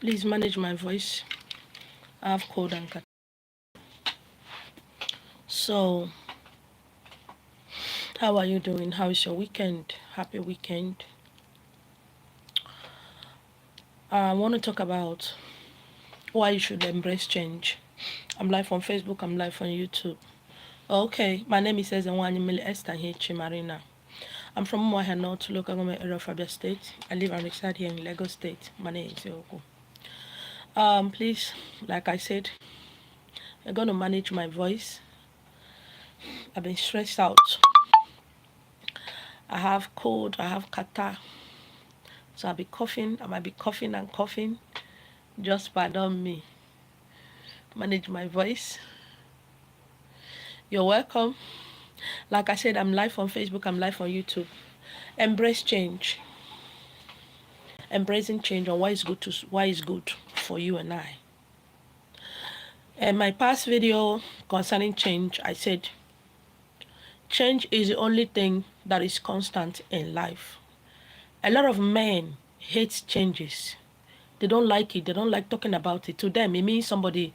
Please manage my voice. I have cold and cat. So, how are you doing? How is your weekend? Happy weekend. I want to talk about why you should embrace change. I'm live on Facebook. I'm live on YouTube. Okay, my name is Esther here, Marina. I'm from Umuahia North, local government area of Abia State. I live and reside here in Lagos State. My name is Yoko. Please, like I said, I'm going to manage my voice. I've been stressed out. I have cold, I have catarrh. So I'll be coughing, I might be coughing and coughing. Just pardon me. Manage my voice. You're welcome. Like I said, I'm live on Facebook, I'm live on YouTube. Embrace change. Embracing change on why is good for you and I. In my past video concerning change, I said change is the only thing that is constant in life. A lot of men hate changes. They don't like it. They don't like talking about it. To them, it means somebody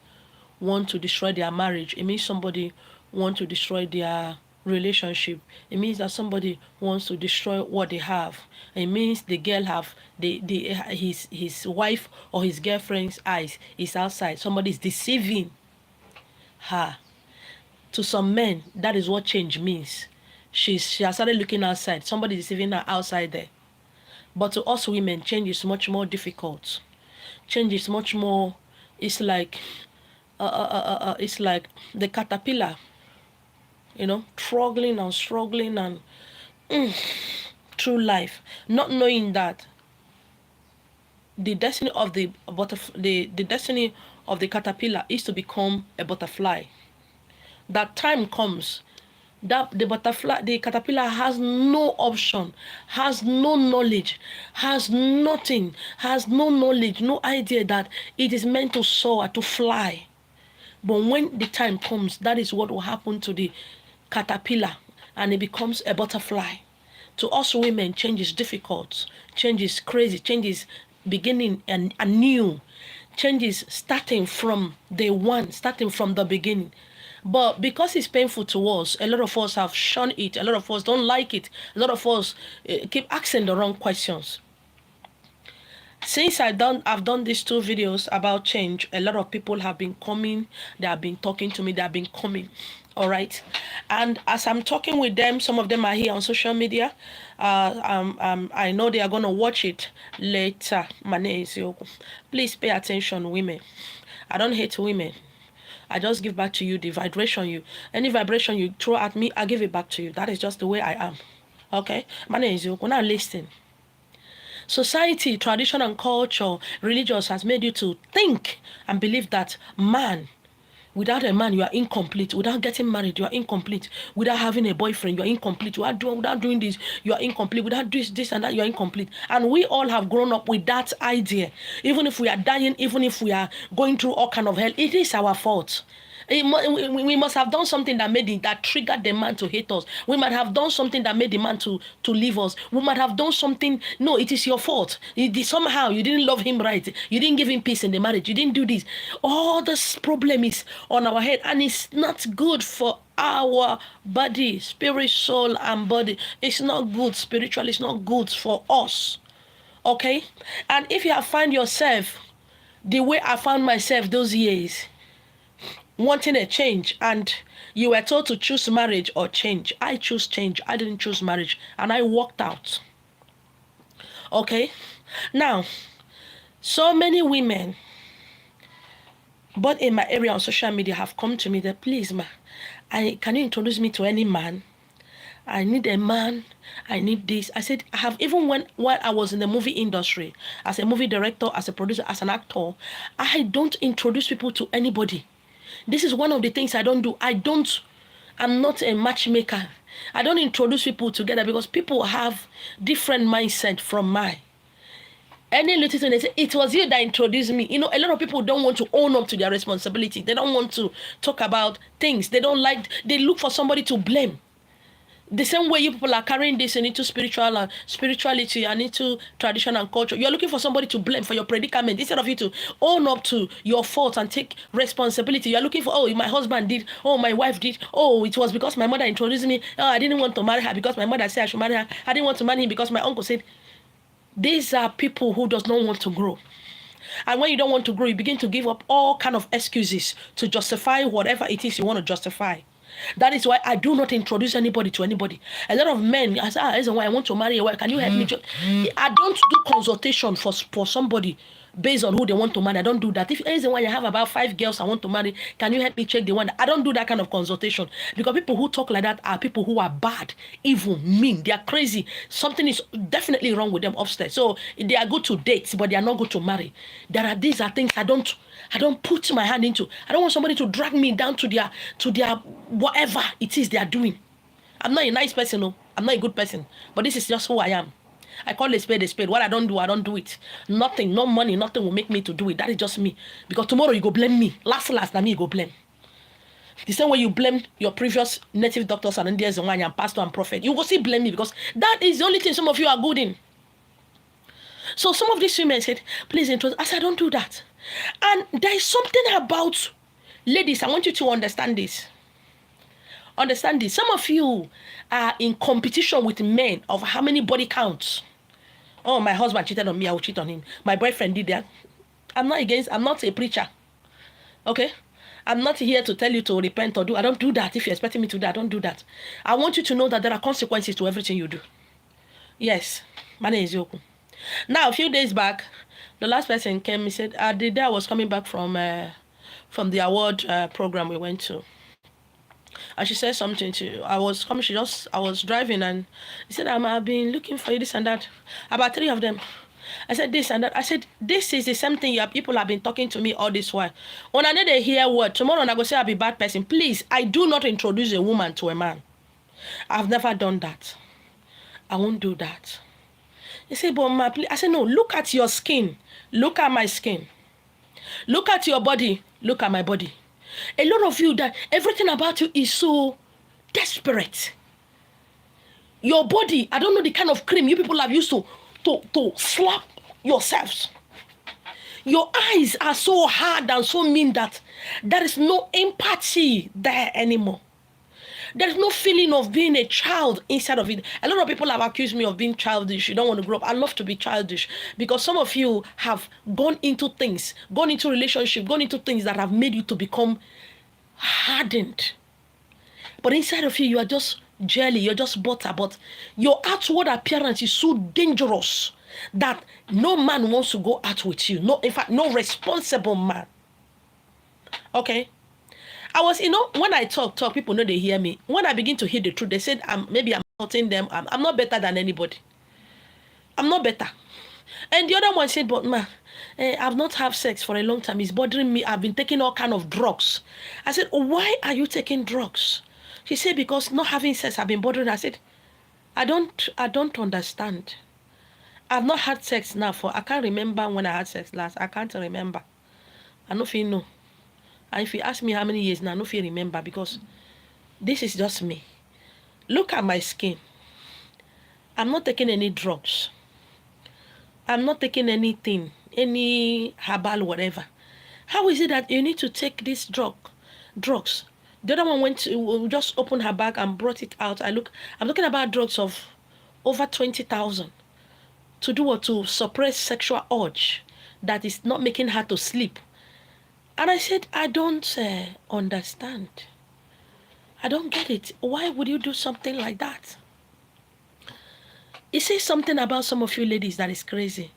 want to destroy their marriage. It means somebody want to destroy their relationship. It means that somebody wants to destroy what they have. It means the girl have his wife or his girlfriend's eyes is outside. Somebody is deceiving her. To some men, that is what change means. She has started looking outside. Somebody deceiving her outside there. But to us women, change is much more difficult. Change is much more. It's like the caterpillar, struggling and through life, not knowing that the destiny of the destiny of the caterpillar is to become a butterfly. That time comes that the caterpillar has no option, has no knowledge, has nothing, has no knowledge, no idea that it is meant to soar, to fly. But when the time comes, that is what will happen to the caterpillar, and it becomes a butterfly. To us women, change is difficult. Change is crazy. Change is beginning and anew. Change is starting from day one, starting from the beginning. But because it's painful to us, a lot of us have shunned it. A lot of us don't like it. A lot of us keep asking the wrong questions. Since I've done these 2 videos about change, a lot of people have been coming. They have been talking to me. They have been coming. All right. And as I'm talking with them, some of them are here on social media. I know they are going to watch it later. My name is Yoko. Please pay attention, women. I don't hate women. I just give back to you the vibration any vibration you throw at me, I give it back to you. That is just the way I am. Okay? My name is Yoko. Now listen. Society, tradition and culture, religious has made you to think and believe that without a man, you are incomplete. Without getting married, you are incomplete. Without having a boyfriend, you are incomplete. Without doing this, you are incomplete. Without this and that, you are incomplete. And we all have grown up with that idea. Even if we are dying, even if we are going through all kind of hell, it is our fault. We must have done something that triggered the man to hate us. We might have done something that made the man to leave us. We might have done something. No, it is your fault. Somehow you didn't love him right. You didn't give him peace in the marriage. You didn't do this. All this problem is on our head, and it's not good for our body, spirit, soul, and body. It's not good spiritually. It's not good for us. Okay? And if you have found yourself the way I found myself those years, wanting a change, and you were told to choose marriage or change, I chose change. I didn't choose marriage, and I walked out. Okay? Now, so many women, but in my area on social media, have come to me that, please, can you introduce me to any man? I need a man. I need this. I said, I have, even while I was in the movie industry, as a movie director, as a producer, as an actor, I don't introduce people to anybody. This is one of the things I don't do. I'm not a matchmaker. I don't introduce people together because people have different mindset from mine. Any little thing they say, it was you that introduced me. A lot of people don't want to own up to their responsibility. They don't want to talk about things. They look for somebody to blame. The same way you people are carrying this into spirituality and into tradition and culture. You're looking for somebody to blame for your predicament instead of you to own up to your fault and take responsibility. You're looking for, oh, my husband did, oh, my wife did, oh, it was because my mother introduced me, oh, I didn't want to marry her because my mother said I should marry her, I didn't want to marry him because my uncle said. These are people who does not want to grow. And when you don't want to grow, you begin to give up all kind of excuses to justify whatever it is you want to justify. That is why I do not introduce anybody to anybody. A lot of men, I say, that's why I want to marry a wife. Can you help me? I don't do consultation for somebody based on who they want to marry. I don't do that. If there is one, I have about 5 girls I want to marry, can you help me check the one? I don't do that kind of consultation, because people who talk like that are people who are bad, evil, mean. They are crazy. Something is definitely wrong with them upstairs. So they are good to date, but they are not good to marry. These are things I don't put my hand into. I don't want somebody to drag me down to their whatever it is they are doing. I'm not a nice person, no. I'm not a good person, but this is just who I am. I call a spade a spade. What I don't do it. Nothing, no money, nothing will make me to do it. That is just me. Because tomorrow you go blame me. Last, now me you go blame. The same way you blame your previous native doctors and Indians and pastor and prophet, you will still blame me, because that is the only thing some of you are good in. So some of these women said, please introduce. I said, I don't do that. And there is something about, ladies, I want you to understand this. Understand this. Some of you are in competition with men of how many body counts. Oh, my husband cheated on me, I will cheat on him. My boyfriend did that. I'm not a preacher. Okay? I'm not here to tell you to repent or do. I don't do that. If you're expecting me to do that, I don't do that. I want you to know that there are consequences to everything you do. Yes. My name is Yoku. Now, a few days back, the last person came. He said, the day I was coming back from the award program we went to. And she said something to, I was driving, and he said, I've been looking for you, this and that. About 3 of them. I said, this and that. I said, this is the same thing your people have been talking to me all this while. When I need to hear word, tomorrow I go say I'll be a bad person. Please, I do not introduce a woman to a man. I've never done that. I won't do that. He said, but ma, please. I said, no, look at your skin. Look at my skin. Look at your body. Look at my body. A lot of you, that everything about you is so desperate. Your body, I don't know the kind of cream you people have used to slap yourselves. Your eyes are so hard and so mean that there is no empathy there anymore. There is no feeling of being a child inside of it. A lot of people have accused me of being childish. You don't want to grow up. I love to be childish, because some of you have gone into things, gone into relationship, gone into things that have made you to become hardened. But inside of you, you are just jelly, you're just butter. But your outward appearance is so dangerous that no man wants to go out with you. No, in fact, no responsible man. Okay? I was, when I talk, people know they hear me. When I begin to hear the truth, they said, maybe I'm hurting them. I'm not better than anybody. I'm not better. And the other one said, but ma, I've not had sex for a long time. It's bothering me. I've been taking all kind of drugs. I said, why are you taking drugs? She said, because not having sex, I've been bothering. I said, I don't understand. I've not had sex now I can't remember when I had sex last. I can't remember. I don't feel no. And if you ask me how many years now, I don't feel remember, because this is just me. Look at my skin. I'm not taking any drugs. I'm not taking anything, any herbal, whatever. How is it that you need to take this drugs? The other one went to just open her bag and brought it out. I'm looking about drugs of over 20,000 to do what? To suppress sexual urge that is not making her to sleep. And I said, I don't understand. I don't get it. Why would you do something like that? It says something about some of you ladies that is crazy.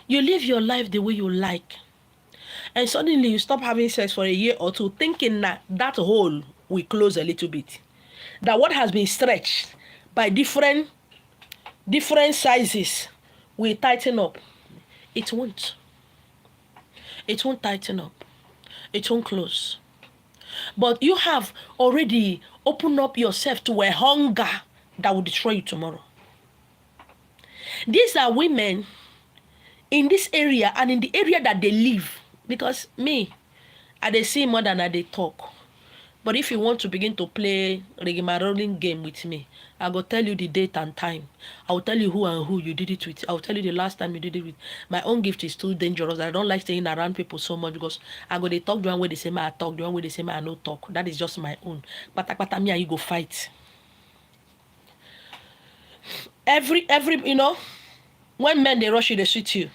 You live your life the way you like. And suddenly you stop having sex for a year or two, thinking that hole will close a little bit. That what has been stretched by different sizes will tighten up. It won't. It won't tighten up. It won't close. But you have already opened up yourself to a hunger that will destroy you tomorrow. These are women in this area and in the area that they live. Because me, I they see more than I they talk. But if you want to begin to play rigmarolling game with me, I will tell you the date and time. I will tell you who and who you did it with. I will tell you the last time you did it with. My own gift is too dangerous. I don't like staying around people so much because I go they talk the one way they say I talk, the one way they say I no talk. That is just my own. But me and you go fight. Every when men they rush you, they shoot you.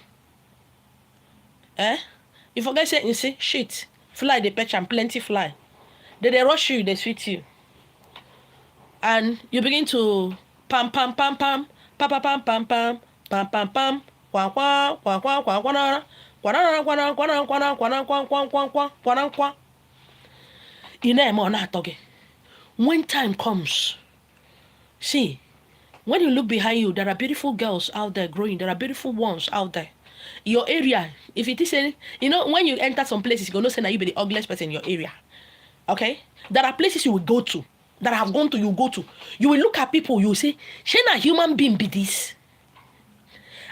You forget say you see shit. Fly they patch and plenty fly. They rush you, they sweet you. And you begin to pam pam pam pam pam pam pam pam pam pam pam pam kwa kwa kwa kwa kwa kwa kwa kwa kwa kwa kwa kwa. You know not talking. When time comes, see, when you look behind you, there are beautiful girls out there growing. There are beautiful ones out there. Your area, if it is when you enter some places, you're gonna say that you be the ugliest person in your area. Okay? There are places you will go to, that I have gone to, you go to. You will look at people, you will say, shouldn't a human being be this?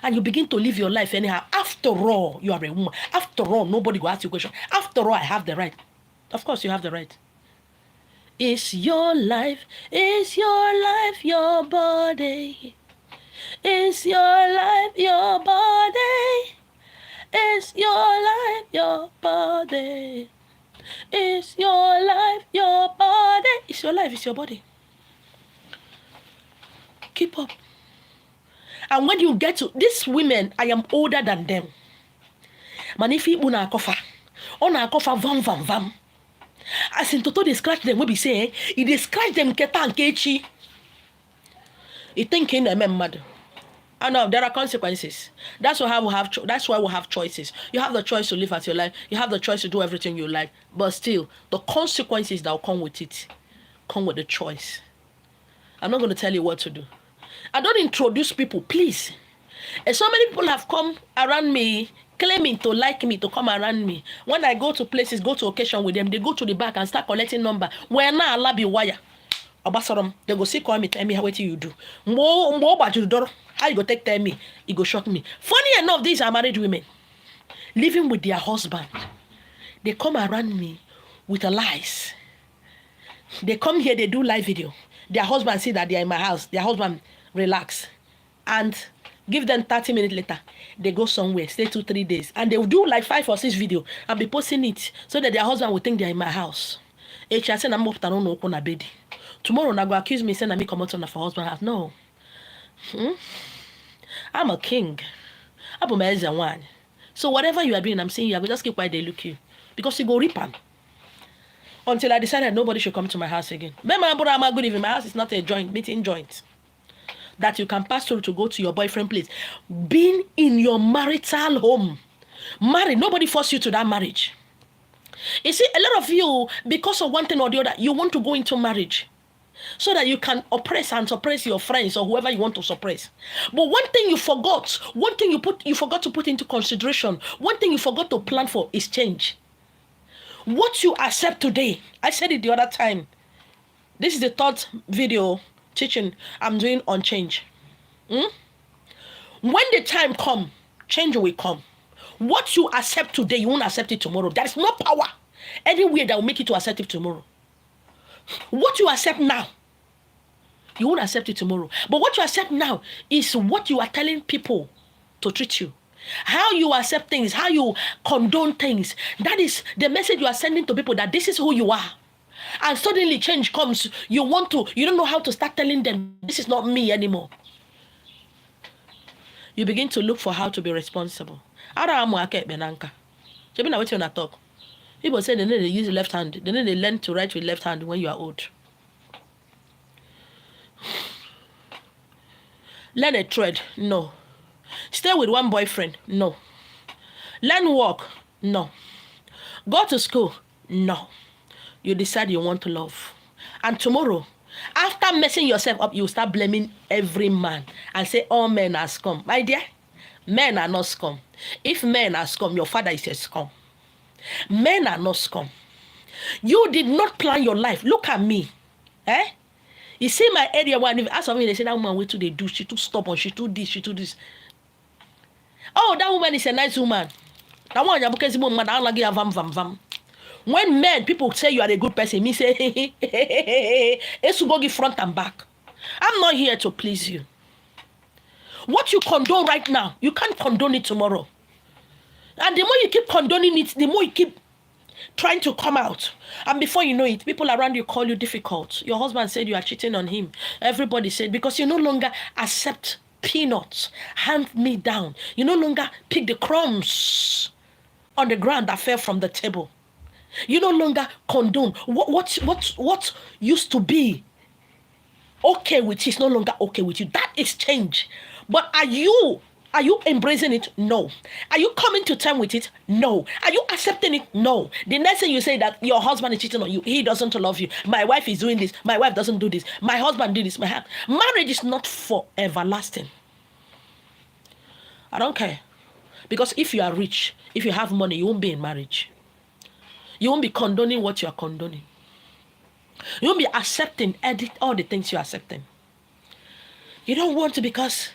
And you begin to live your life anyhow. After all, you are a woman. After all, nobody will ask you a question. After all, I have the right. Of course, you have the right. It's your life, your body. It's your life, your body. It's your life, your body. It's your life, your body. It's your life, it's your body. Keep up. And when you get to these women, I am older than them. Manifi una kofa. Ona kofa vam vam vam. As in toto they scratch them, we be saying, if they scratch them keta and kechi. You thinking them mad. I know there are consequences. That's why we have choices. You have the choice to live out your life. You have the choice to do everything you like. But still, the consequences that will come with it come with the choice. I'm not going to tell you what to do. I don't introduce people, please. And so many people have come around me, claiming to like me, to come around me. When I go to places, go to occasion with them, they go to the back and start collecting number. When now Allah be wire. They go see call me, tell me how you do. How you go tell me? It go shock me. Funny enough, these are married women living with their husband. They come around me with lies. They come here, they do live video. Their husband see that they are in my house. Their husband relax. And give them 30 minutes later. They go somewhere, stay 2-3 days. And they will do like 5 or 6 videos and be posting it so that their husband will think they are in my house. Tomorrow, I go accuse me saying I me come out on for husband house. No. I'm a king. I'm a one. So whatever you are doing, I'm saying you will just keep quiet, they look you. Because you go rip them. Until I decided nobody should come to my house again. Remember, I'm good even. My house is not a meeting joint that you can pass through to go to your boyfriend place. Being in your marital home. Married, nobody forced you to that marriage. You see, a lot of you, because of one thing or the other, you want to go into marriage so that you can oppress and suppress your friends or whoever you want to suppress. But one thing you forgot, one thing you forgot to put into consideration, one thing you forgot to plan for is change. What you accept today, I said it the other time. This is the third video teaching I'm doing on change. When the time comes, change will come. What you accept today, you won't accept it tomorrow. There is no power anywhere that will make you to accept it tomorrow. What you accept now, you won't accept it tomorrow. But what you accept now is what you are telling people to treat you. How you accept things, how you condone things. That is the message you are sending to people that this is who you are. And suddenly change comes. You don't know how to start telling them this is not me anymore. You begin to look for how to be responsible. Talk. People say they need to use the left hand. They need to learn to write with left hand when you are old. Learn a trade. No. Stay with one boyfriend. No. Learn work. No. Go to school. No. You decide you want to love. And tomorrow, after messing yourself up, you start blaming every man and say all men are scum. My dear, men are not scum. If men are scum, your father is a scum. Men are not scum. You did not plan your life. Look at me. You see my area one, if ask me, they say that woman what do they do? She too stubborn, she too this, she too this. Oh, that woman is a nice woman. That one you woman, I don't like vam vam vam. When men, people say you are a good person, me say, it's to go give front and back. I'm not here to please you. What you condone right now, you can't condone it tomorrow. And the more you keep condoning it, the more you keep trying to come out. And before you know it, people around you call you difficult. Your husband said you are cheating on him. Everybody said, because you no longer accept peanuts, hand me down. You no longer pick the crumbs on the ground that fell from the table. You no longer condone. What used to be okay with you is no longer okay with you. That is change. But are you embracing it? No. Are you coming to terms with it? No. Are you accepting it? No. The next thing you say that your husband is cheating on you, he doesn't love you. My wife is doing this. My wife doesn't do this. My husband did this. Marriage is not for everlasting. I don't care. Because if you are rich, if you have money, you won't be in marriage. You won't be condoning what you are condoning. You won't be accepting all the things you are accepting. You don't want to, because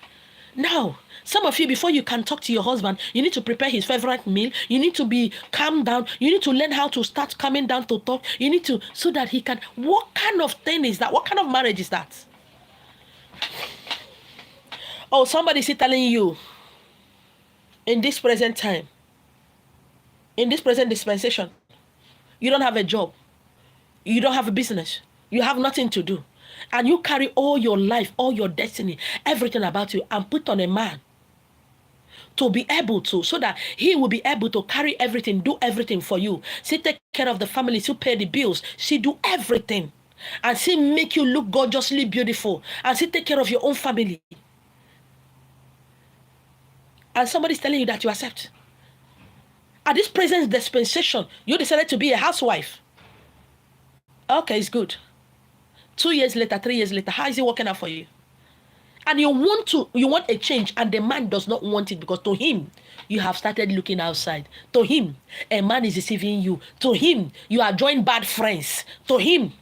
now, some of you, before you can talk to your husband, you need to prepare his favorite meal. You need to be calm down. You need to learn how to start calming down to talk. You need to, so that he can. What kind of thing is that? What kind of marriage is that? Oh, somebody is telling you, in this present time, in this present dispensation, you don't have a job. You don't have a business. You have nothing to do. And you carry all your life, all your destiny, everything about you, and put on a man to be able to, so that he will be able to carry everything, do everything for you. See, take care of the family, see, pay the bills, see, do everything. And see, make you look gorgeously beautiful. And see, take care of your own family. And somebody's telling you that you accept. At this present dispensation, you decided to be a housewife. Okay, it's good. 2 years later, 3 years later, how is it working out for you? And you want a change, and the man does not want it, because to him, you have started looking outside. To him, a man is deceiving you. To him, you are joining bad friends. To him,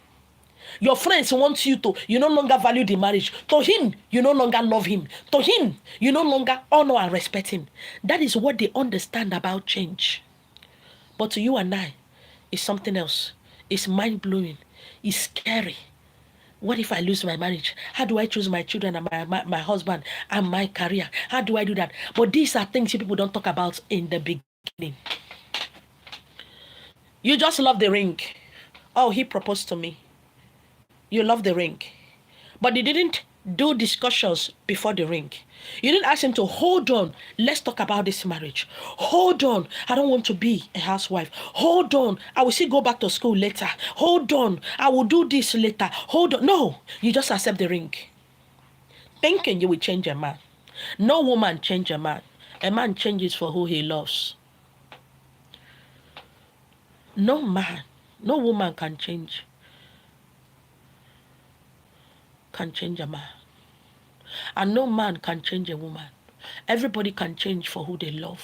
your friends want you to, you no longer value the marriage. To him, you no longer love him. To him, you no longer honor and respect him. That is what they understand about change. But to you and I, it's something else. It's mind-blowing. It's scary. What if I lose my marriage? How do I choose my children and my husband and my career? How do I do that? But these are things people don't talk about in the beginning. You just love the ring. Oh, he proposed to me. You love the ring. But you didn't do discussions before the ring. You didn't ask him to hold on. Let's talk about this marriage. Hold on. I don't want to be a housewife. Hold on. I will still go back to school later. Hold on. I will do this later. Hold on. No, you just accept the ring. Thinking you will change a man. No woman change a man. A man changes for who he loves. No man, no woman can change a man. And no man can change a woman. Everybody can change for who they love,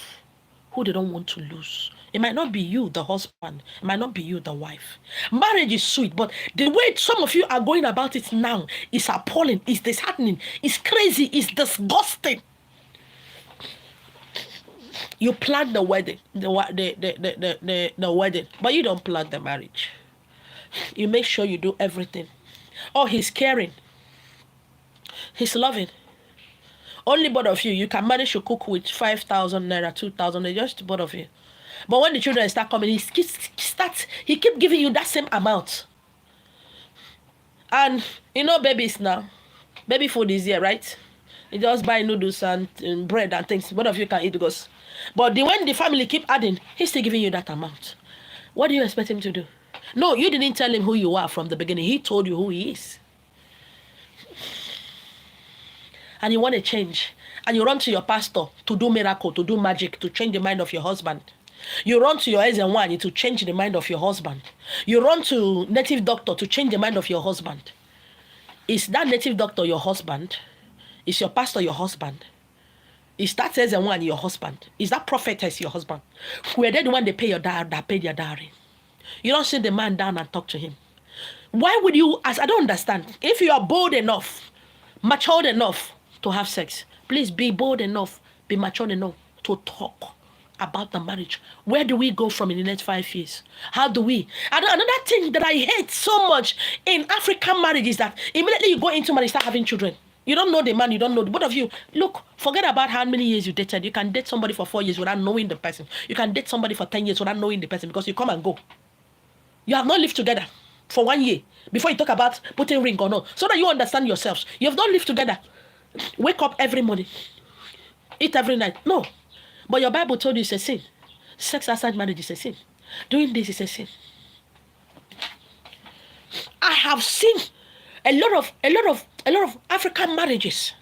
who they don't want to lose. It might not be you, the husband. It might not be you, the wife. Marriage is sweet, but the way some of you are going about it now is appalling, is disheartening, is crazy, is disgusting. You plan the wedding, the wedding, but you don't plan the marriage. You make sure you do everything. Oh, he's caring. He's loving. Only both of you can manage to cook with 5,000 naira, 2,000, just both of you. But when the children start coming, he keep giving you that same amount. And you know babies now. Baby food is here, right? You just buy noodles and bread and things. Both of you can eat because. But when the family keep adding, he's still giving you that amount. What do you expect him to do? No, you didn't tell him who you are from the beginning. He told you who he is. And you want to change. And you run to your pastor to do miracle, to do magic, to change the mind of your husband. You run to your S1 to change the mind of your husband. You run to native doctor to change the mind of your husband. Is that native doctor your husband? Is your pastor your husband? Is that S1 your husband? Is that prophetess your husband? Were they the one that paid your dowry? You don't sit the man down and talk to him. Why would you, I don't understand. If you are bold enough, matured enough to have sex, please be bold enough, be mature enough to talk about the marriage. Where do we go from in the next 5 years? How do we? And another thing that I hate so much in African marriage is that immediately you go into marriage, start having children. You don't know the man, you don't know. Both of you, look, forget about how many years you dated. You can date somebody for 4 years without knowing the person. You can date somebody for 10 years without knowing the person because you come and go. You have not lived together for 1 year before you talk about putting ring or not. So that you understand yourselves. You have not lived together. Wake up every morning. Eat every night. No. But your Bible told you it's a sin. Sex outside marriage is a sin. Doing this is a sin. I have seen a lot of African marriages.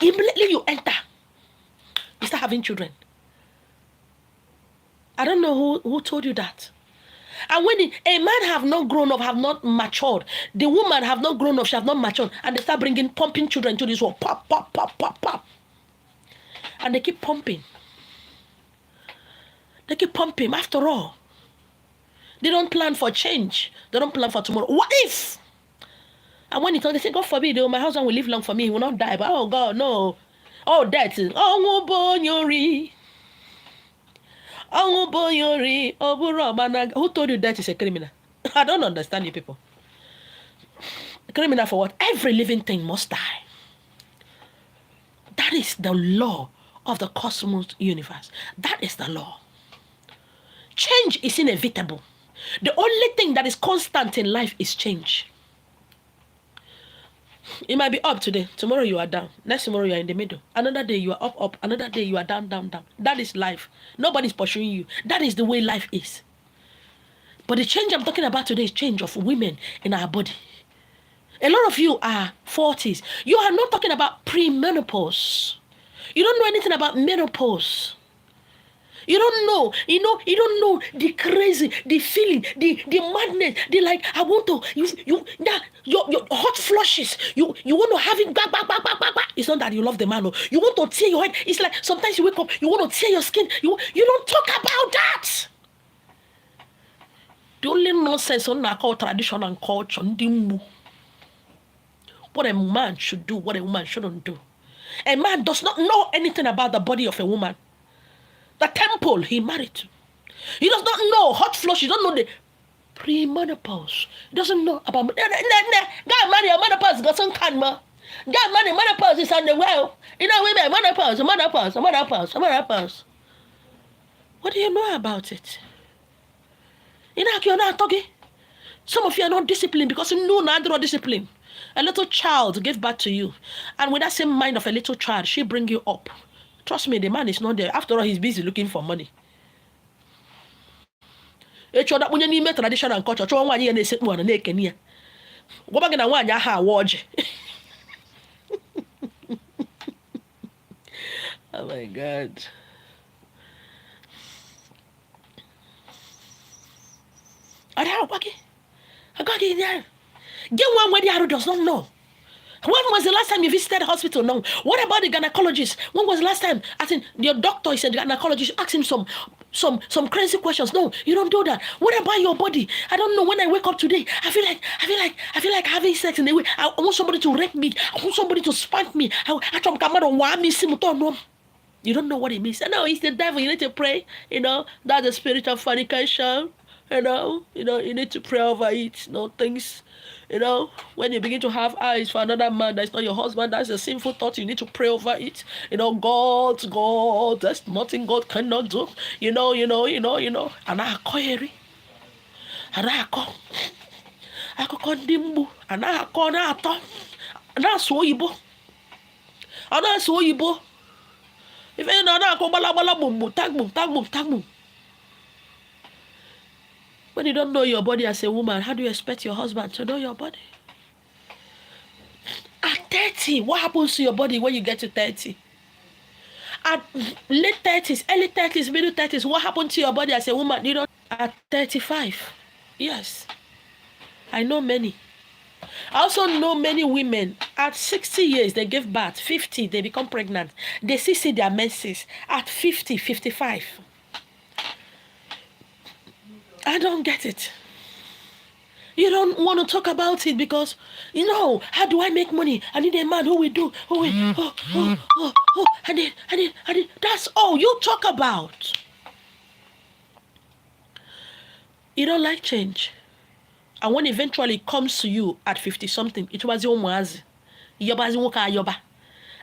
Immediately you enter, you start having children. I don't know who told you that. And when a man have not grown up, have not matured, the woman have not grown up, she have not matured, and they start pumping children to this world, pop, pop, pop, pop, pop. And they keep pumping. They keep pumping. After all, they don't plan for change. They don't plan for tomorrow. What if? And when they say, God forbid, my husband will live long for me, he will not die. But oh God, no. Oh, death. Oh, Bonyori. Oh, Bonyori. Oh, who told you death is a criminal? I don't understand you people. Criminal for what? Every living thing must die. That is the law of the cosmos universe. That is the law. Change is inevitable. The only thing that is constant in life is change. You might be up today. Tomorrow you are down. Next tomorrow you are in the middle. Another day you are up, up. Another day you are down, down, down. That is life. Nobody's pursuing you. That is the way life is. But the change I'm talking about today is change of women in our body. A lot of you are 40s. You are not talking about pre-menopause. You don't know anything about menopause. You don't know, you don't know the crazy, the feeling, the madness, the like, I want to, your hot flushes, you want to have it back. It's not that you love the man, no. You want to tear your head. It's like sometimes you wake up, you want to tear your skin. You don't talk about that. The only nonsense on our tradition and culture, what a man should do, what a woman shouldn't do. A man does not know anything about the body of a woman. The temple he married to. He does not know hot flush. He doesn't know the pre-menopause. He doesn't know about God marry a menopause got some karma. God marry menopause is on the well. You know women menopause. What do you know about it? You know you're not talking. Some of you are not disciplined because you know not discipline. A little child gave birth to you, and with that same mind of a little child, she bring you up. Trust me, the man is not there. After all, he's busy looking for money. Tradition and culture. Oh my God. I got in there. Get one where the arrow does not know. When was the last time you visited the hospital? No. What about the gynecologist? When was the last time? I think your doctor is a gynecologist. Ask him some crazy questions. No, you don't do that. What about your body? I don't know. When I wake up today, I feel like having sex in the way. I want somebody to rape me. I want somebody to spank me. You don't know what it means. No, it's the devil. You need to pray. That's the spirit of fornication. You need to pray over it. Things. When you begin to have eyes for another man that's not your husband, that's a sinful thought. You need to pray over it. God, there's nothing God cannot do. And I call dimbu, and I call Nato, and that's so Ibo. And that's so Ibo. If any other call Balabala, tag. When you don't know your body as a woman, how do you expect your husband to know your body? At 30, what happens to your body when you get to 30? At late 30s, early 30s, middle 30s, what happened to your body as a woman? You don't. At 35, yes. I know many. I also know many women at 60 years, they give birth. 50, they become pregnant. They see their menses. At 50, 55. I don't get it. You don't want to talk about it because, how do I make money? I need a man who will do, I need. That's all you talk about. You don't like change. And when eventually it comes to you at 50 something, it was your mazi. Yoba.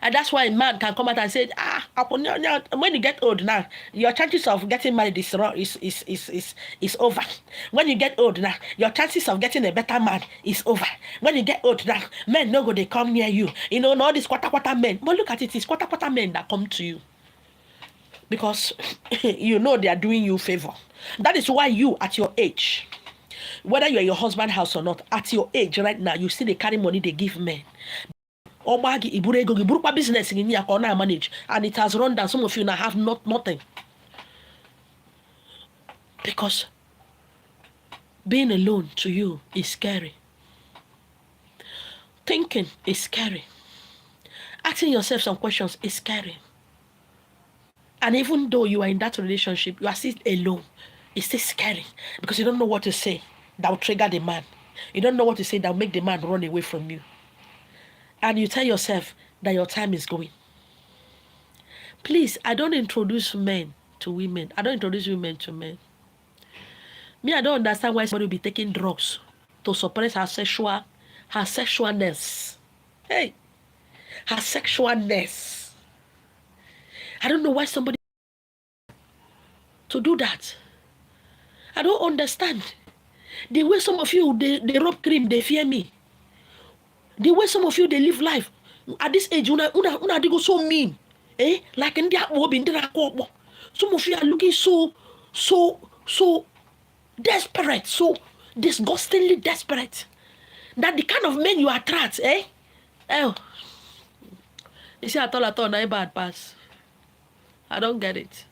And that's why a man can come out and say, when you get old now, your chances of getting married is over. When you get old now, your chances of getting a better man is over. When you get old now, men no go they come near you. You know, all these quarter men. But look at it, it's quarter men that come to you. Because you know they are doing you favor. That is why you, at your age, whether you're in your husband's house or not, at your age right now, you see they carry money they give men. Business in manage, and it has run down. Some of you now have nothing. Because being alone to you is scary. Thinking is scary. Asking yourself some questions is scary. And even though you are in that relationship, you are still alone. It's still scary because you don't know what to say that will trigger the man. You don't know what to say that will make the man run away from you. And you tell yourself that your time is going. Please, I don't introduce men to women. I don't introduce women to men. Me, I don't understand why somebody will be taking drugs to suppress her sexualness. Hey, her sexualness. I don't know why somebody to do that. I don't understand. The way some of you, they rub cream, they fear me. The way some of you, they live life. At this age, they go so mean. Like in that some of you are looking so desperate, so disgustingly desperate. That the kind of men you attract, Oh. You see, I thought not bad pass. I don't get it.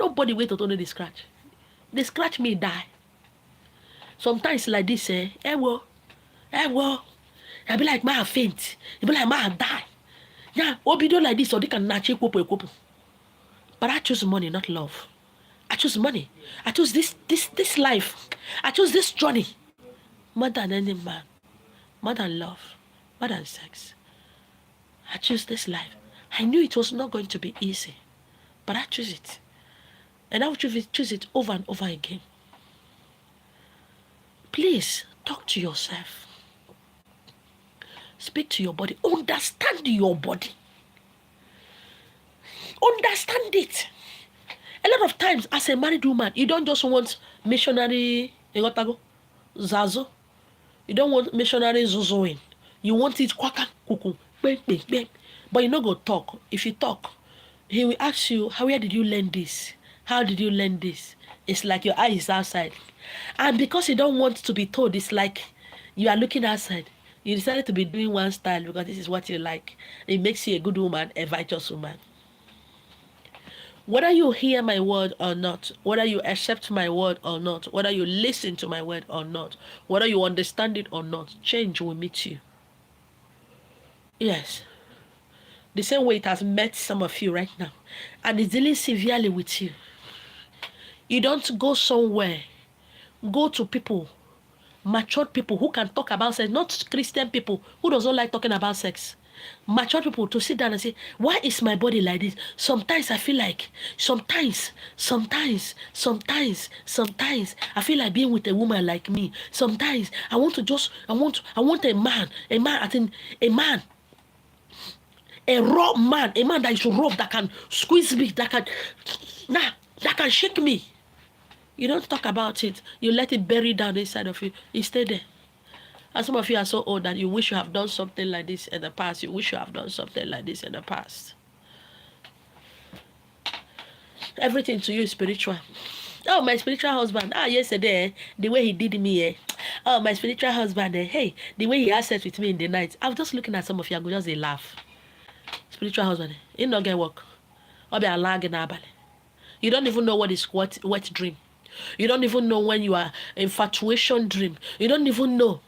Nobody wait to only the scratch. The scratch me die. Sometimes like this, well. I be like, my faint. You be like, my die. Yeah, obi do like this, or they can not check. But I choose money, not love. I choose money. I choose this life. I choose this journey. More than any man. More than love. More than sex. I choose this life. I knew it was not going to be easy. But I choose it. And I will choose it over and over again. Please, talk to yourself. Speak to your body. Understand your body. Understand it. A lot of times, as a married woman, you don't just want missionary Zazo. You don't want missionary Zozoing. You want it kwaka kuku. But you not go talk. If you talk, he will ask you, where did you learn this? How did you learn this? It's like your eye is outside. And because you don't want to be told, it's like you are looking outside. You decided to be doing one style because this is what you like. It makes you a good woman, a righteous woman. Whether you hear my word or not, whether you accept my word or not, whether you listen to my word or not, whether you understand it or not, change will meet you. Yes. The same way it has met some of you right now. And it's dealing severely with you. You don't go somewhere. Go to people, matured people who can talk about sex, not Christian people who doesn't like talking about sex. Mature people to sit down and say, why is my body like this? Sometimes I feel like, sometimes I feel like being with a woman like me. Sometimes I want a man, a raw man, a man that is rough, that can squeeze me, that can shake me. You don't talk about it. You let it bury down inside of you. It stay there. And some of you are so old that you wish you have done something like this in the past. You wish you have done something like this in the past. Everything to you is spiritual. Oh, my spiritual husband. Yesterday, the way he did me. Oh, my spiritual husband. Hey, the way he had sex with me in the night. I was just looking at some of you. I'm just a laugh. Spiritual husband. He not get work. Or be a lag in abale. You don't even know what is wet dream. You don't even know when you are infatuation dream. You don't even know.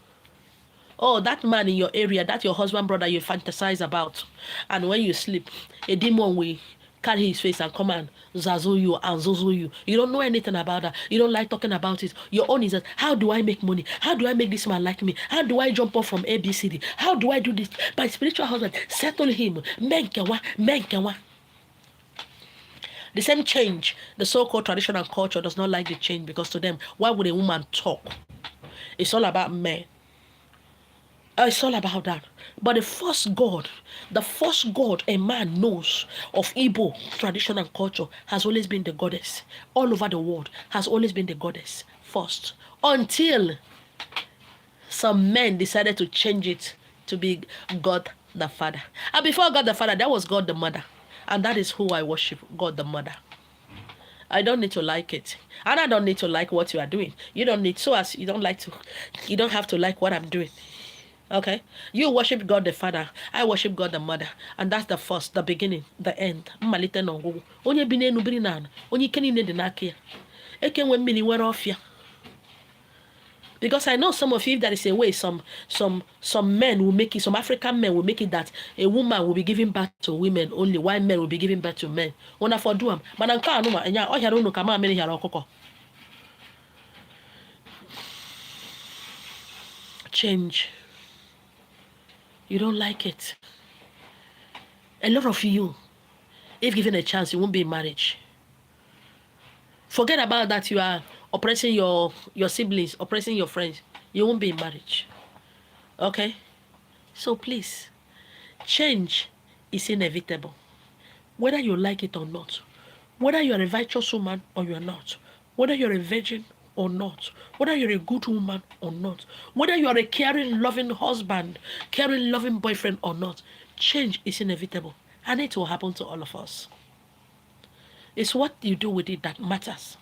Oh, that man in your area, that your husband, brother, you fantasize about. And when you sleep, a demon will carry his face and come and zazzle you and zozo you. You don't know anything about that. You don't like talking about it. Your own is that, how do I make money? How do I make this man like me? How do I jump off from ABCD? How do I do this? My spiritual husband, settle him. Menkewa. The same change, the so-called tradition and culture does not like the change, because to them, why would a woman talk? It's all about men. It's all about that. But the first God a man knows of Igbo tradition and culture has always been the goddess. All over the world has always been the goddess first. Until some men decided to change it to be God the Father. And before God the Father, that was God the Mother. And that is who I worship, God the Mother. I don't need to like it. And I don't need to like what you are doing. You don't need, so as you don't have to like what I'm doing. Okay? You worship God the Father. I worship God the Mother. And that's the first, the beginning, the end. Mmalite na ọgwụgwụ. Onye bi n'enu biri n'ala. Onye ike niile dị n'aka ya. Eke nwe mmiri nwere ọfịa. Because I know some of you, if there is a way, some men will make it, some African men will make it that a woman will be giving birth to women only, while men will be giving birth to men. Una for do am. Mana nka anu ma enya o hia unu ka ma mere hia okoko. Change. You don't like it. A lot of you, if given a chance, you won't be in marriage. Forget about that. You are oppressing your siblings, oppressing your friends. You won't be in marriage. Okay? So please, change is inevitable. Whether you like it or not. Whether you're a righteous woman or you're not. Whether you're a virgin or not. Whether you're a good woman or not. Whether you are a caring, loving husband, caring, loving boyfriend or not. Change is inevitable. And it will happen to all of us. It's what you do with it that matters.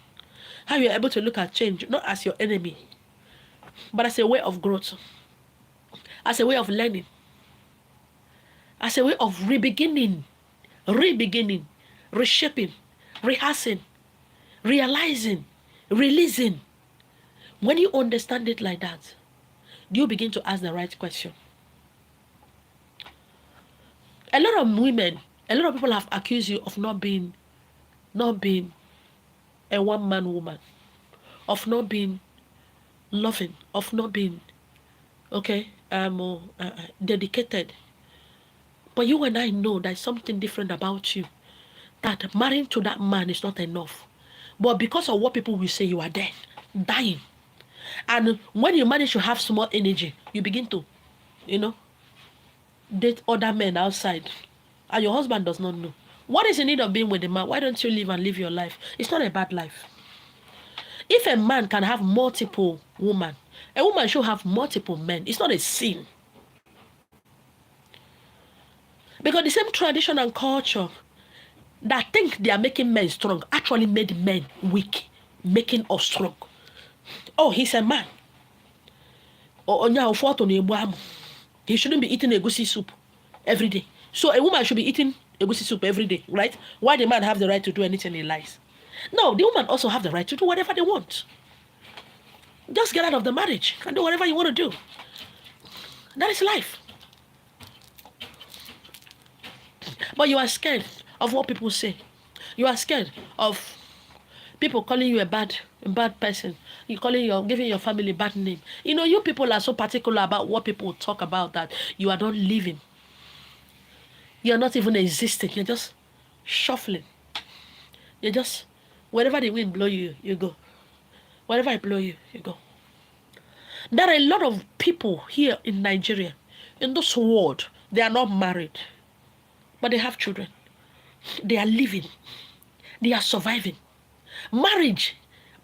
How you're able to look at change, not as your enemy, but as a way of growth, as a way of learning, as a way of rebeginning, reshaping, rehearsing, realizing, releasing. When you understand it like that, you begin to ask the right question. A lot of women, a lot of people have accused you of not being a one-man woman, of not being loving, of not being dedicated. But you and I know there's something different about you, that marrying to that man is not enough. But because of what people will say, you are dead, dying. And when you manage to have small energy, you begin to, date other men outside. And your husband does not know. What is the need of being with a man? Why don't you live and live your life? It's not a bad life. If a man can have multiple women, a woman should have multiple men. It's not a sin. Because the same tradition and culture that think they are making men strong actually made men weak, making us strong. Oh, he's a man. He shouldn't be eating egusi soup every day. So a woman should be eating egusi soup every day, right? Why the man have the right to do anything he likes? No, the woman also have the right to do whatever they want. Just get out of the marriage and do whatever you want to do. That is life. But you are scared of what people say. You are scared of people calling you a bad person. Giving your family a bad name. You people are so particular about what people talk about that you are not living. You're not even existing. You're just shuffling. You're just, wherever the wind blow you, you go. Wherever I blow you, you go. There are a lot of people here in Nigeria, in this world, they are not married, but they have children. They are living. They are surviving. Marriage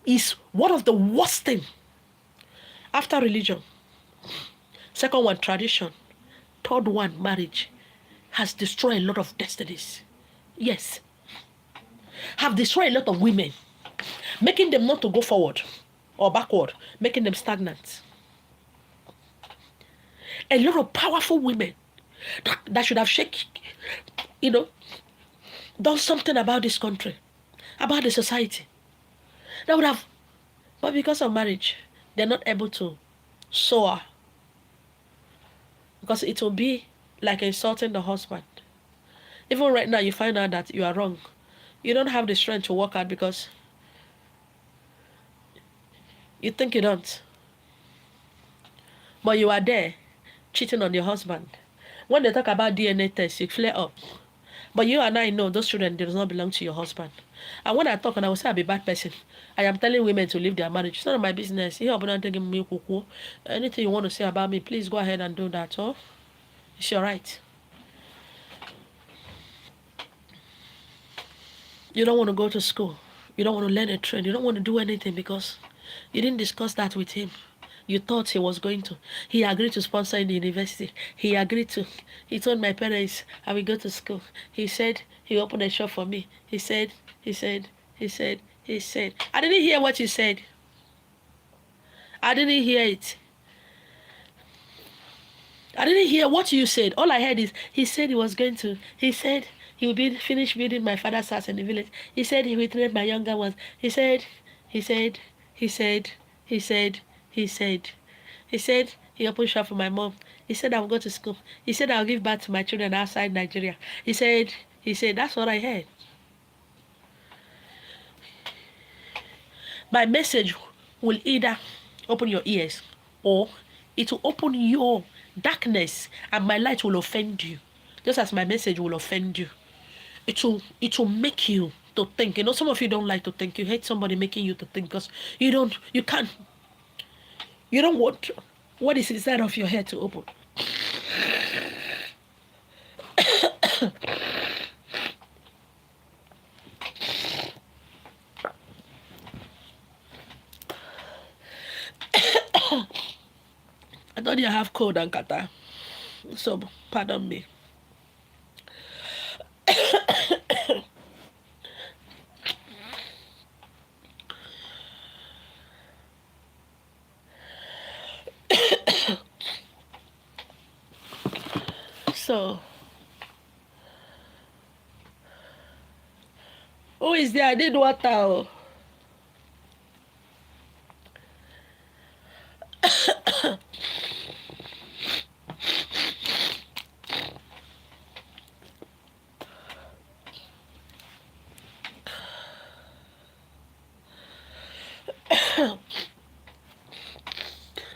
is one of the worst things. After religion, second one, tradition, third one, marriage, has destroyed a lot of destinies. Yes. Have destroyed a lot of women, making them not to go forward or backward, making them stagnant. A lot of powerful women that should have done something about this country, about the society. That would have, but because of marriage, they're not able to soar. Because it will be like insulting the husband. Even right now, you find out that you are wrong. You don't have the strength to work out because you think you don't. But you are there, cheating on your husband. When they talk about DNA tests, you flare up. But you and I know those children does not belong to your husband. And when I talk and I will say I'm a bad person, I am telling women to leave their marriage. It's none of my business. Anything you want to say about me, please go ahead and do that. Oh, it's your right. You don't want to go to school. You don't want to learn a trade. You don't want to do anything because you didn't discuss that with him. You thought he was going to. He agreed to sponsor in the university. He agreed to. He told my parents I will go to school. He said he opened a shop for me. He said. I didn't hear what you said. I didn't hear it. I didn't hear what you said. All I heard is he said he was going to. He said he will finish building my father's house in the village. He said he will train my younger ones. He said he opened shop for my mom. He said I will go to school. He said I will give birth to my children outside Nigeria. He said that's what I heard. My message will either open your ears or it will open your darkness and my light will offend you. Just as my message will offend you. It will make you to think. You know, some of you don't like to think. You hate somebody making you to think because you don't want what is inside of your head to open. I thought you have cold and kata, so pardon me. So, who is there? I need water.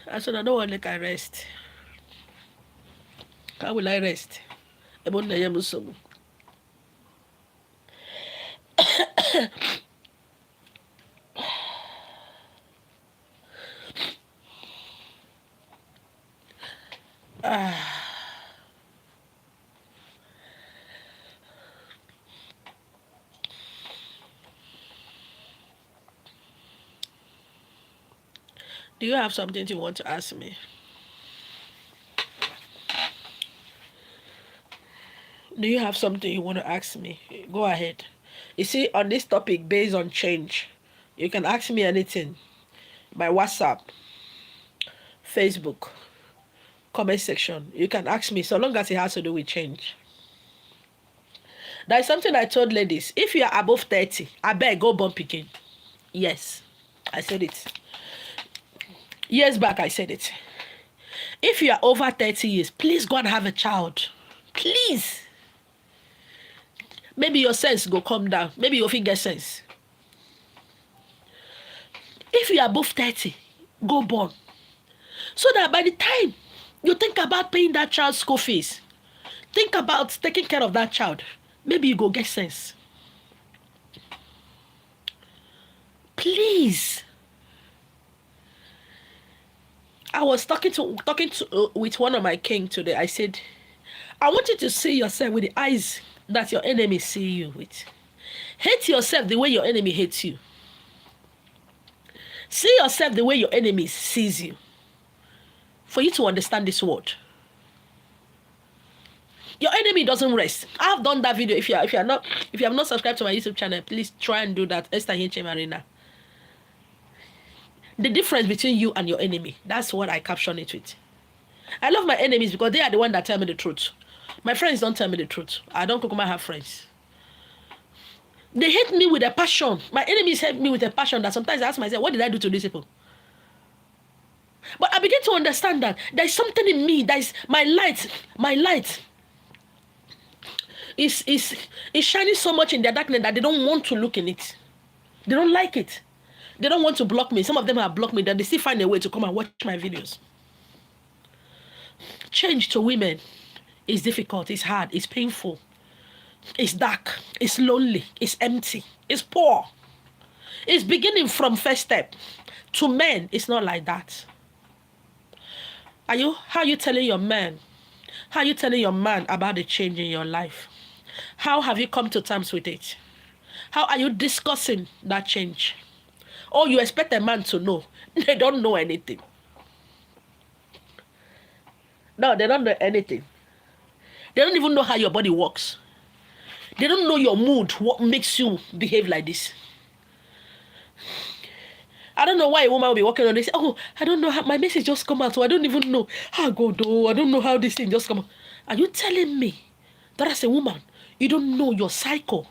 I said I don't want to rest. How will I rest? Do you have something you want to ask me? Do you have something you want to ask me? Go ahead. You see, on this topic based on change, you can ask me anything by WhatsApp, Facebook, comment section. You can ask me so long as it has to do with change. There is something I told ladies. If you are above 30, I beg go born picking. Yes, I said it. Years back, I said it. If you are over 30 years, please go and have a child. Please. Maybe your sense go come down. Maybe your get sense. If you are above 30, go born. So that by the time you think about paying that child's school fees, think about taking care of that child, maybe you go get sense. Please. I was talking with one of my king today. I said, I want you to see yourself with the eyes that your enemy see you with. Hate yourself the way your enemy hates you. See yourself the way your enemy sees you. For you to understand this word. Your enemy doesn't rest. I've done that video. If you have not subscribed to my YouTube channel, please try and do that. Esther Marina. The difference between you and your enemy. That's what I caption it with. I love my enemies because they are the ones that tell me the truth. My friends don't tell me the truth. I don't have friends. They hate me with a passion. My enemies hate me with a passion that sometimes I ask myself, what did I do to these people? But I begin to understand that there is something in me that is my light is shining so much in their darkness that they don't want to look in it. They don't like it. They don't want to block me. Some of them have blocked me, that they still find a way to come and watch my videos. Change to women is difficult, it's hard, it's painful. It's dark. It's lonely. It's empty. It's poor. It's beginning from first step. To men, it's not like that. How are you telling your man? How are you telling your man about the change in your life? How have you come to terms with it? How are you discussing that change? Oh, you expect a man to know. They don't know anything. No, they don't know anything. They don't even know how your body works. They don't know your mood, what makes you behave like this. I don't know why a woman will be walking on this. Oh, I don't know how my message just come out. So I don't even know how God. Oh, I don't know how this thing just come out. Are you telling me that as a woman, you don't know your cycle?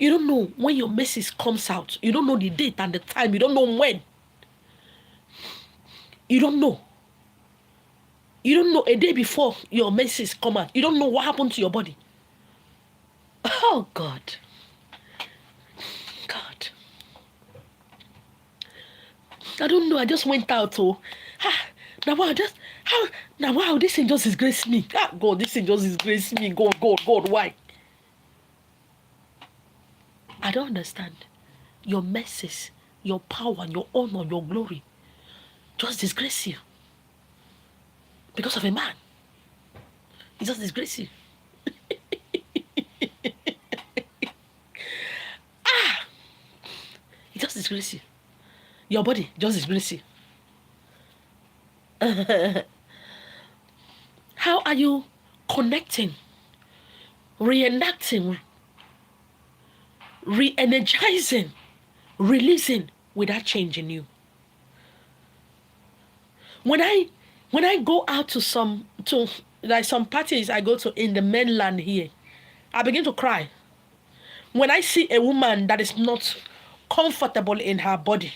You don't know when your message comes out. You don't know the date and the time. You don't know when. You don't know. You don't know a day before your message come out. You don't know what happened to your body. Oh, God. God. I don't know. I just went out. Oh, wow, this thing just disgraced me. God, this thing just disgraced me. God, why? I don't understand. Your message, your power, your honor, your glory just disgrace you. Because of a man. He just disgrace you. He just disgrace you. Your body just disgrace you. How are you connecting, reenacting, re-energizing, releasing with that change in you? When I go out to some parties I go to in the mainland here, I begin to cry. When I see a woman that is not comfortable in her body,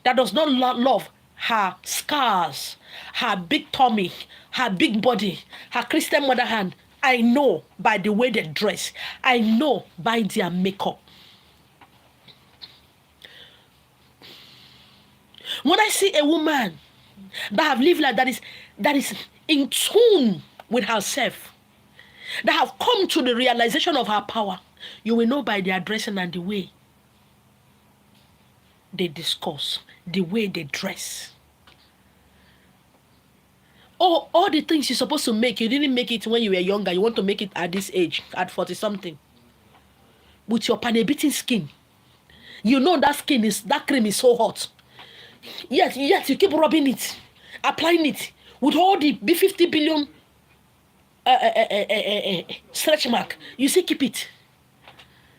that does not love her scars, her big tummy, her big body, her Christian mother hand, I know by the way they dress. I know by their makeup. When I see a woman that have lived like that is in tune with herself, that have come to the realization of her power, you will know by their dressing and the way they discuss, the way they dress. Oh, all the things you're supposed to make, you didn't make it when you were younger. You want to make it at this age, at 40-something. With your pan-beating skin. You know that cream is so hot. Yet you keep rubbing it, applying it with all the B50 billion stretch mark. You say keep it.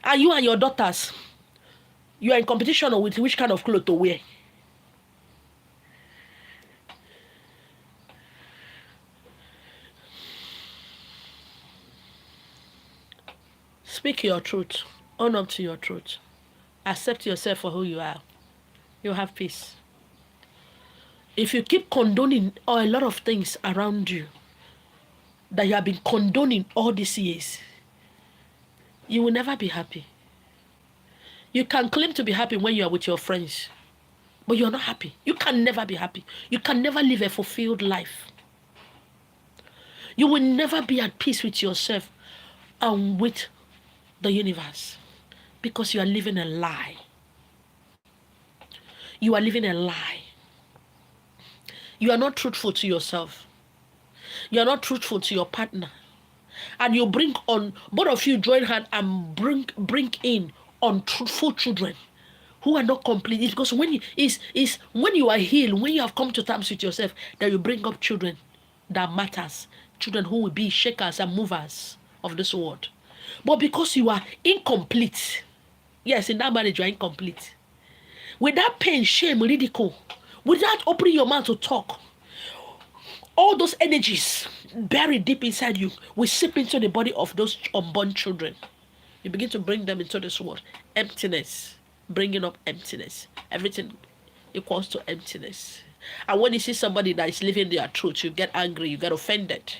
And you and your daughters, you are in competition with which kind of clothes to wear. Speak your truth. Own up to your truth. Accept yourself for who you are. You'll have peace. If you keep condoning a lot of things around you that you have been condoning all these years, you will never be happy. You can claim to be happy when you are with your friends, but you're not happy. You can never be happy. You can never live a fulfilled life. You will never be at peace with yourself and with the universe because you are living a lie. You are living a lie. You are not truthful to yourself. You are not truthful to your partner. And you bring on, both of you join hands and bring in untruthful children who are not complete. It's because when you are healed, when you have come to terms with yourself, that you bring up children that matters. Children who will be shakers and movers of this world. But because you are incomplete, yes, in that marriage you are incomplete. Without pain, shame, ridicule, without opening your mouth to talk, all those energies buried deep inside you will seep into the body of those unborn children. You begin to bring them into this world. Emptiness. Bringing up emptiness. Everything equals to emptiness. And when you see somebody that is living their truth, you get angry, you get offended.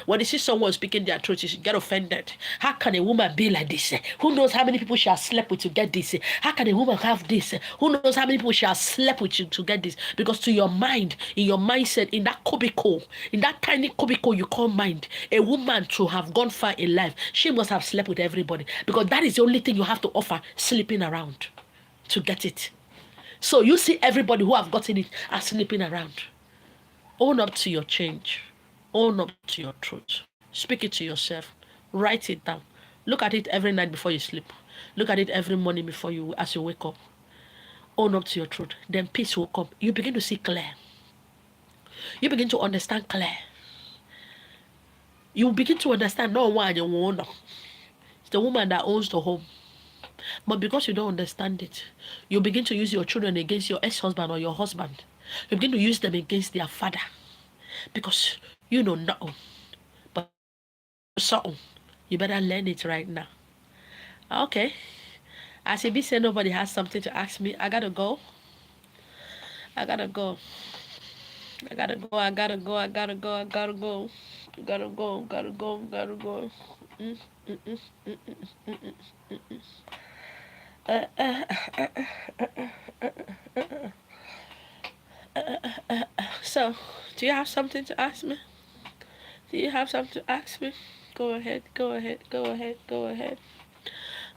When you see someone speaking their truth, you get offended. How can a woman be like this? Who knows how many people she has slept with to get this? How can a woman have this? Who knows how many people she has slept with to get this? Because to your mind, in your mindset, in that cubicle, in that tiny cubicle you call mind, a woman to have gone far in life, she must have slept with everybody. Because that is the only thing you have to offer, sleeping around to get it. So you see everybody who have gotten it are sleeping around. Own up to your change. Own up to your truth. Speak it to yourself. Write it down. Look at it every night before you sleep. Look at it every morning before you, as you wake up. Own up to your truth. Then peace will come. You begin to see clear. You begin to understand clear. You begin to understand no one you want. It's the woman that owns the home. But because you don't understand it, you begin to use your children against your ex-husband or your husband. You begin to use them against their father. Because you know nothing. But something. You better learn it right now. Okay. As if say nobody has something to ask me, I gotta go. I gotta go. I gotta go. I gotta go. I gotta go. I gotta go. Gotta go. Gotta go. Gotta go. So, do you have something to ask me? Do you have something to ask me? Go ahead. Go ahead. Go ahead. Go ahead.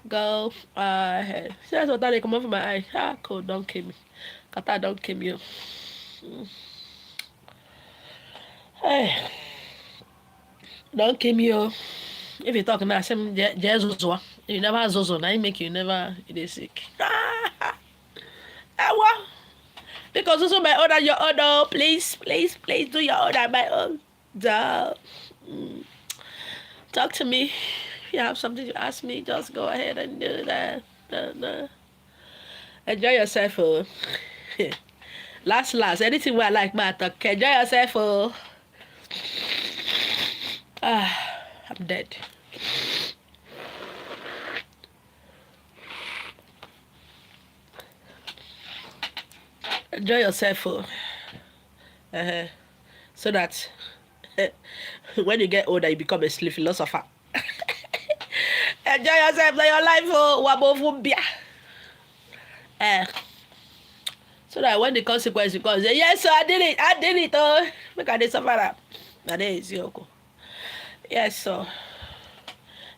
Go ahead. See, that's what they come over my eye. Ah, cool. Don't kill me. Kata, don't kill you. Hey. Don't kill me, oh. If you talk now, some Zozua. You never Zozo, now you make you never it is sick. What? Because also my order, your order. Please, please, please do your order, my own. Duh. Talk to me. If you have something to ask me, just go ahead and do that. Enjoy yourself, oh. last, anything where I like my talk. Enjoy yourself, oh. I'm dead. Enjoy yourself, oh. So that when you get older, you become a sleep philosopher. Enjoy yourself, enjoy your life, oh. So that when the consequence comes, yes, so I did it, oh. Look at this suffer up. That is Yoko. Yes, so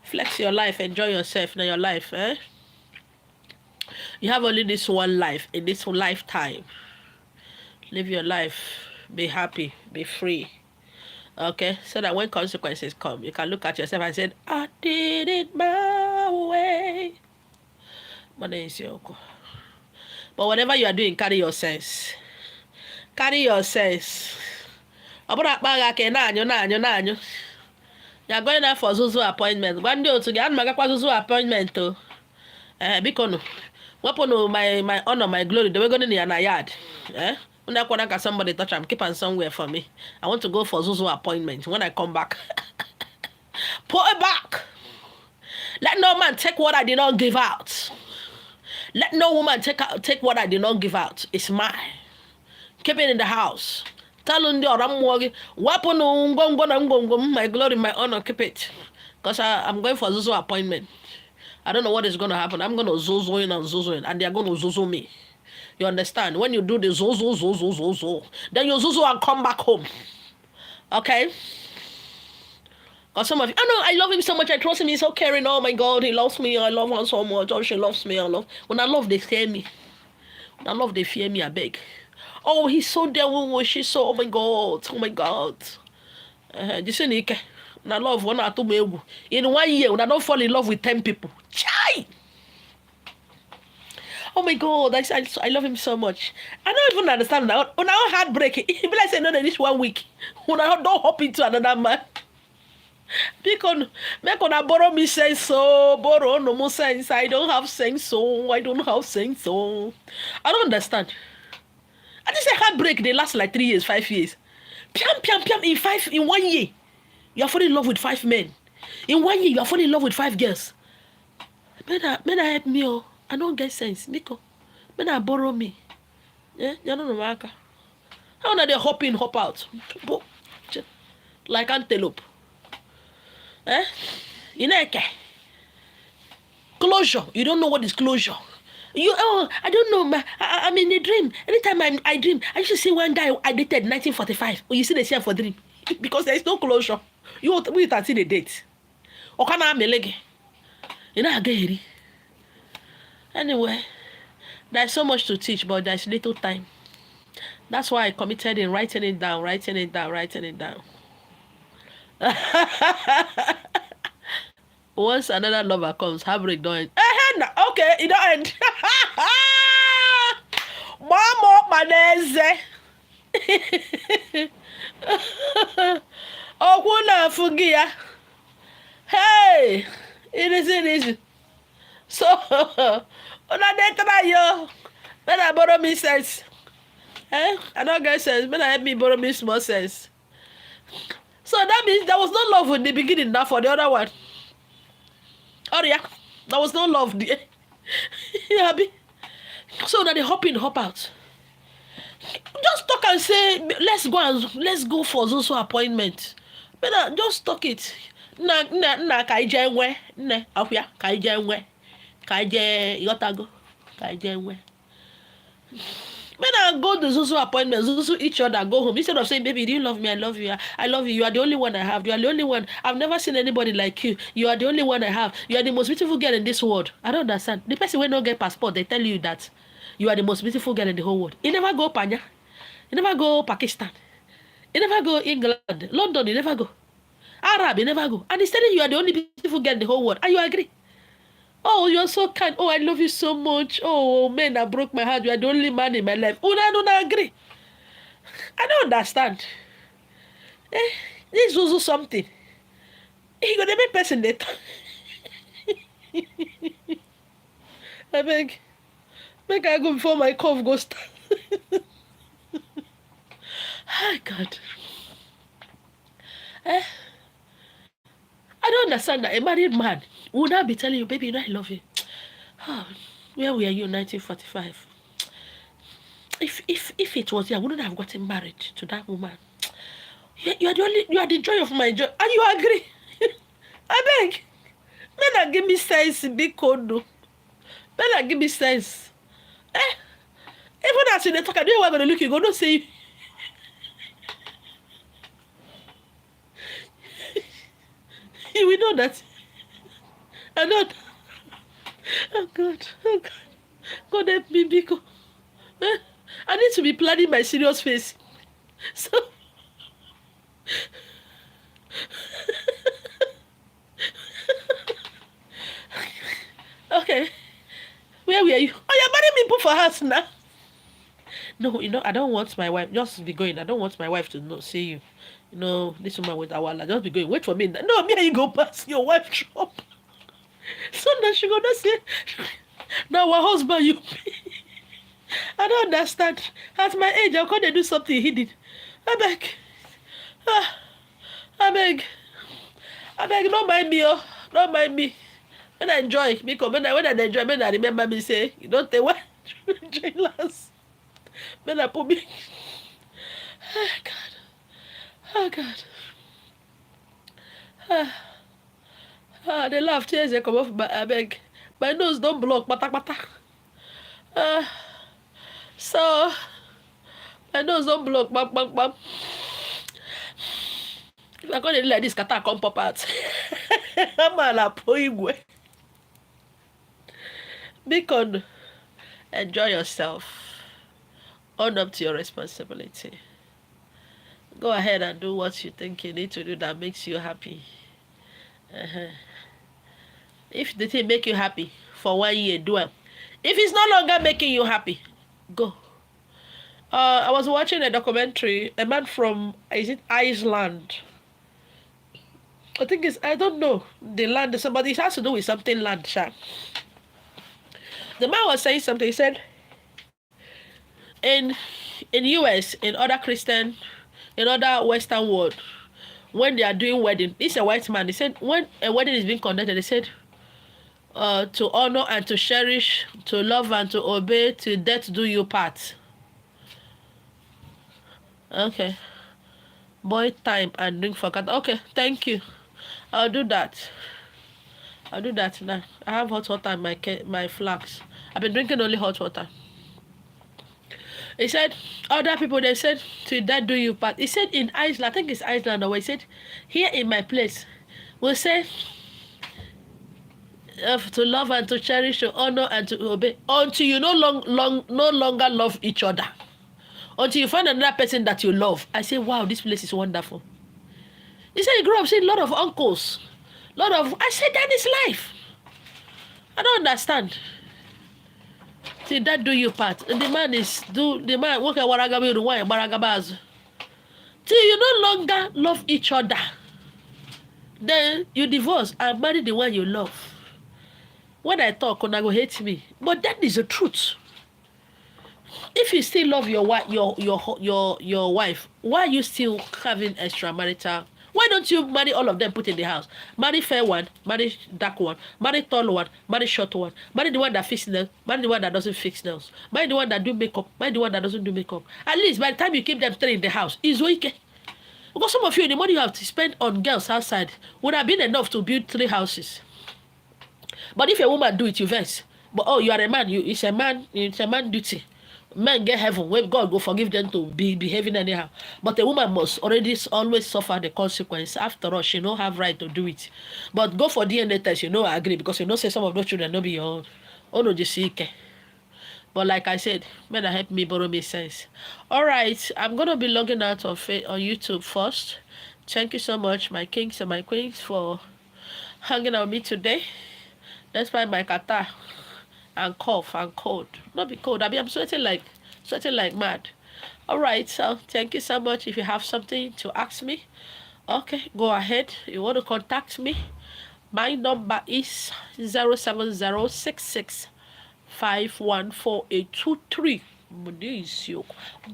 flex your life, enjoy yourself in your life, eh? You have only this one life in this lifetime. Live your life, be happy, be free. Okay, so that when consequences come, you can look at yourself and say, I did it my way. My name is Yoko. But whatever you are doing, carry your sense. Carry your sense. You are going out for Zuzu appointment. One day to get Zuzu appointment to because weapon my honor, my glory, they were going in the yard. When I want somebody touch, I'm keeping somewhere for me. I want to go for Zuzu appointment. When I come back, put it back. Let no man take what I did not give out. Let no woman take what I did not give out. It's mine. Keep it in the house. Tell them I'm working. Weapon my glory, my honor, keep it. Because I'm going for Zuzu appointment. I don't know what is going to happen. I'm going to Zuzu in and Zuzu in, and they're going to Zuzu me. You understand? When you do the Zuzu, then you Zuzu and come back home. Okay? Because some of you, I love him so much. I trust him. He's so caring. Oh my God, he loves me. I love her so much. Oh, she loves me. When I love, they fear me. When I love, they fear me. I beg. Oh, he's so there. She's so. Oh my God. Oh my God. This is Nike. When I love one or two people in 1 year. When I don't fall in love with 10 people. Chai. Oh my God, I love him so much. I don't even understand now. When I heartbreak, he be like saying, no, this 1 week. When I don't hop into another man. Because make on borrow me sense so borrow no more sense. I don't have sense so I don't have sense so. I don't understand. I just say heartbreak they last like 3 years, 5 years. Piam in 1 year. You are falling in love with 5 men. In 1 year you are falling in love with 5 girls. Men help me, oh. I don't get sense. Miko. Men borrow me. Yeah, you don't know. How are they hop in, hop out? Like antelope. Eh? You know, okay. Closure. You don't know what is closure. I don't know, I'm in a dream. Anytime I dream, I used to see one guy I dated 1945. Oh, you see the share for dream. Because there is no closure. We can see the date. Or can I melege? You know, again. Anyway, there's so much to teach, but there's little time. That's why I committed in writing it down. Once another lover comes, heartbreak don't end. Okay, it don't end. Mama, maneze. Okuna fugia. Hey, it isn't easy. So, when I try yo, when I borrow me sense. I don't get sense. When I help me borrow me small sense. So that means there was no love in the beginning now for the other one. Oh yeah, there was no love there. Yeah, so that they hop in, hop out. Just talk and say, let's go for Zoso appointment. But just talk it. Na kaije nwe, ne afia kaije nwe. Kaije yotago. Kaije nwe. When I go to Zuzu appointment, Zuzu each other, go home. Instead of saying, baby, do you love me? I love you. I love you. You are the only one I have. You are the only one. I've never seen anybody like you. You are the only one I have. You are the most beautiful girl in this world. I don't understand. The person will not get passport. They tell you that you are the most beautiful girl in the whole world. You never go Panya. You never go Pakistan. You never go England. London, you never go. Arab, you never go. And he's telling you are the only beautiful girl in the whole world. And you agree? Oh, you're so kind. Oh, I love you so much. Oh, man, I broke my heart. You are the only man in my life. Oh, I don't agree. I don't understand. This is also something. He got a big person that. I beg. Make I go before my cough goes. Oh, God. I don't understand that a married man would not be telling you, baby, you know I love you. Oh, where were you in 1945? If it was you, I wouldn't have gotten married to that woman. You are the joy of my joy. And you agree? I beg. Men give me sense, big condo. Men give me sense. Even as you talk, I know I'm gonna look, you go, don't say. We know that. I know that. Oh God. God help me, Biko. I need to be planning my serious face. So okay. Where were you? Oh, you're marrying me for house now. No, I don't want my wife. Just be going. I don't want my wife to know, see you. This woman with Awala. Just be going. Wait for me. No, me and you go past your wife shop. So that she gonna say, now our husband you pay. I don't understand. At my age, I'm gonna do something hidden. I beg. I beg, don't mind me, oh. Don't mind me. When I enjoy, because when I enjoy, when I remember me say, you don't take what? Enjoy last. When I put me. Oh, God. They laugh, tears, they come off, but I beg. My nose don't block, pata. So, my nose don't block, bam. If I'm going to let this kata come pop out, I'm a la poigwe. Because enjoy yourself. Own up to your responsibility. Go ahead and do what you think you need to do that makes you happy. If the thing make you happy for 1 year, do it. If it's no longer making you happy, go. I was watching a documentary, a man from, is it Iceland? I don't know the land, somebody, it has to do with something land, sha. The man was saying something, he said, in US, in other Western world, when they are doing wedding, this is a white man, he said, when a wedding is being conducted, he said, to honor and to cherish, to love and to obey, to death do you part. Okay. Boy time and drink for cat. Okay, thank you. I'll do that. I'll do that now. I have hot water in my flask. I've been drinking only hot water. He said, other people, they said, to that do you part. He said in Iceland, I think it's Iceland, or he said, here in my place, we'll say, to love and to cherish, to honor and to obey, until you no longer love each other. Until you find another person that you love. I say, wow, this place is wonderful. He said he grew up seeing a lot of uncles. I said, that is life. I don't understand. See, that do you part. And the man work at Waragabi the wine, Baragabaz. Till you no longer love each other. Then you divorce and marry the one you love. When I talk, Una go hate me. But that is the truth. If you still love your wife, why are you still having extramarital? Why don't you marry all of them, put in the house? Marry fair one, marry dark one, marry tall one, marry short one, marry the one that fixes nails, marry the one that doesn't fix nails, marry the one that do makeup, marry the one that doesn't do makeup. At least by the time you keep them three in the house, it's okay. Because some of you, the money you have to spend on girls outside would have been enough to build 3 houses. But if a woman do it, you vex. But oh, you are a man, it's a man duty. Men get heaven when God will forgive them to be behaving anyhow. But a woman must always suffer the consequence. After all, she don't have right to do it. But go for DNA test, I agree, because say some of those children don't be your own. Oh no, just see. But like I said, men are help me borrow me sense. All right, I'm gonna be logging out of it on YouTube first. Thank you so much, my kings and my queens, for hanging out with me today. Despite my catarrh and cough and cold. Not be cold. I'm sweating like mad. All right, so thank you so much. If you have something to ask me, okay, go ahead. You want to contact me? My number is 07066514823.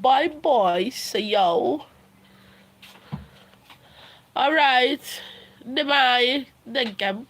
Bye bye. See you. All right. Bye. Thank you.